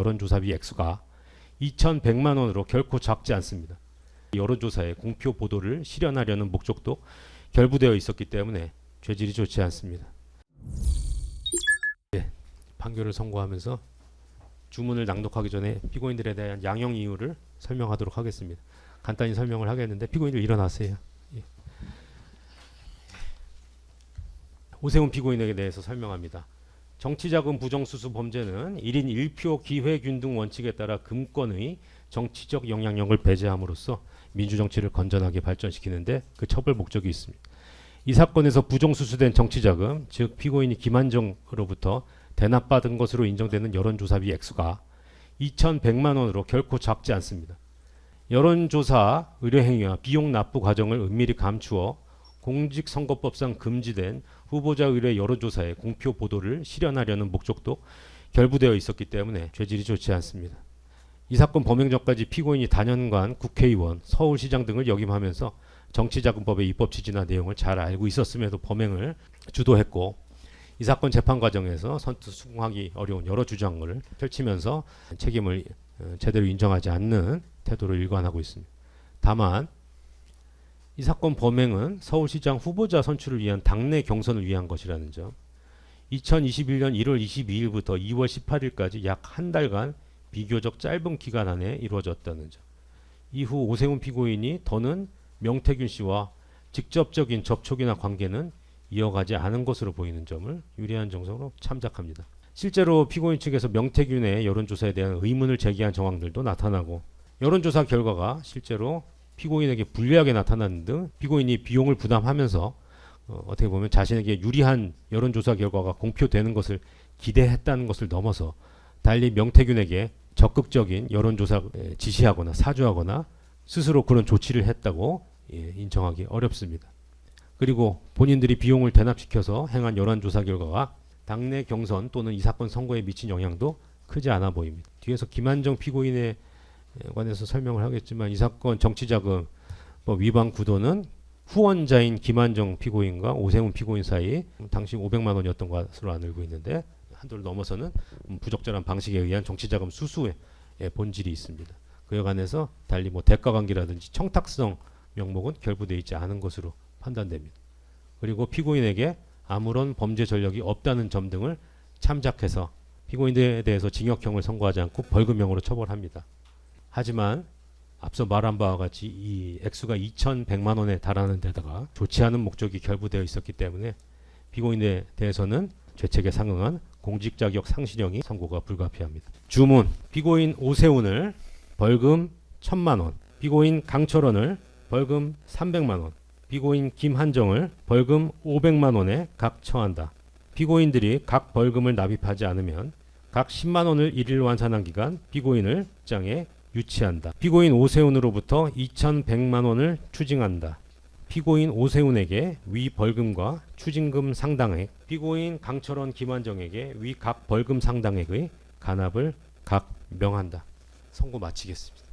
여론조사비 액수가 2,100만 원으로 결코 작지 않습니다. 여론조사의 공표 보도를 실현하려는 목적도 결부되어 있었기 때문에 죄질이 좋지 않습니다. 판결을 선고하면서 주문을 낭독하기 전에 피고인들에 대한 양형 이유를 설명하도록 하겠습니다. 간단히 설명을 하겠는데 피고인들 일어나세요. 오세훈 피고인에게 대해서 설명합니다. 정치자금 부정수수 범죄는 1인 1표 기회균등 원칙에 따라 금권의 정치적 영향력을 배제함으로써 민주정치를 건전하게 발전시키는데 그 처벌 목적이 있습니다. 이 사건에서 부정수수된 정치자금, 즉 피고인이 김한정으로부터 대납받은 것으로 인정되는 여론조사비 액수가 2,100만 원으로 결코 작지 않습니다. 여론조사 의뢰행위와 비용 납부 과정을 은밀히 감추어 공직선거법상 금지된 후보자 의뢰 여론조사의 공표 보도를 실현하려는 목적도 결부되어 있었기 때문에 죄질이 좋지 않습니다. 이 사건 범행 전까지 피고인이 단연간 국회의원, 서울시장 등을 역임하면서 정치자금법의 입법 취지나 내용을 잘 알고 있었음에도 범행을 주도했고, 이 사건 재판 과정에서 선뜻 수긍하기 어려운 여러 주장을 펼치면서 책임을 제대로 인정하지 않는 태도를 일관하고 있습니다. 다만 이 사건 범행은 서울시장 후보자 선출을 위한 당내 경선을 위한 것이라는 점, 2021년 1월 22일부터 2월 18일까지 약 한 달간 비교적 짧은 기간 안에 이루어졌다는 점, 이후 오세훈 피고인이 더는 명태균 씨와 직접적인 접촉이나 관계는 이어가지 않은 것으로 보이는 점을 유리한 정성으로 참작합니다. 실제로 피고인 측에서 명태균의 여론조사에 대한 의문을 제기한 정황들도 나타나고, 여론조사 결과가 실제로 피고인에게 불리하게 나타나는 등 피고인이 비용을 부담하면서 어떻게 보면 자신에게 유리한 여론조사 결과가 공표되는 것을 기대했다는 것을 넘어서 달리 명태균에게 적극적인 여론조사 지시하거나 사주하거나 스스로 그런 조치를 했다고 인정하기 어렵습니다. 그리고 본인들이 비용을 대납시켜서 행한 여론조사 결과가 당내 경선 또는 이 사건 선거에 미친 영향도 크지 않아 보입니다. 뒤에서 김한정 피고인에 관해서 설명을 하겠지만, 이 사건 정치자금 위반 구도는 후원자인 김한정 피고인과 오세훈 피고인 사이 당시 500만 원이었던 것으로 알고 있는데, 한도를 넘어서는 부적절한 방식에 의한 정치자금 수수의 본질이 있습니다. 그에 관해서 달리 대가관계라든지 청탁성 명목은 결부되어 있지 않은 것으로 판단됩니다. 그리고 피고인에게 아무런 범죄 전력이 없다는 점 등을 참작해서 피고인들에 대해서 징역형을 선고하지 않고 벌금형으로 처벌합니다. 하지만 앞서 말한 바와 같이 이 액수가 2,100만 원에 달하는 데다가 좋지 않은 목적이 결부되어 있었기 때문에 피고인에 대해서는 죄책에 상응한 공직자격 상실형이 선고가 불가피합니다. 주문: 피고인 오세훈을 벌금 1,000만 원, 피고인 강철원을 벌금 300만 원, 피고인 김한정을 벌금 500만 원에 각 처한다. 피고인들이 각 벌금을 납입하지 않으면 각 10만 원을 일일 완산한 기간 피고인을 입장에 유치한다. 피고인 오세훈으로부터 2,100만 원을 추징한다. 피고인 오세훈에게 위 벌금과 추징금 상당액, 피고인 강철원 김한정에게 위 각 벌금 상당액의 간합을 각 명한다. 선고 마치겠습니다.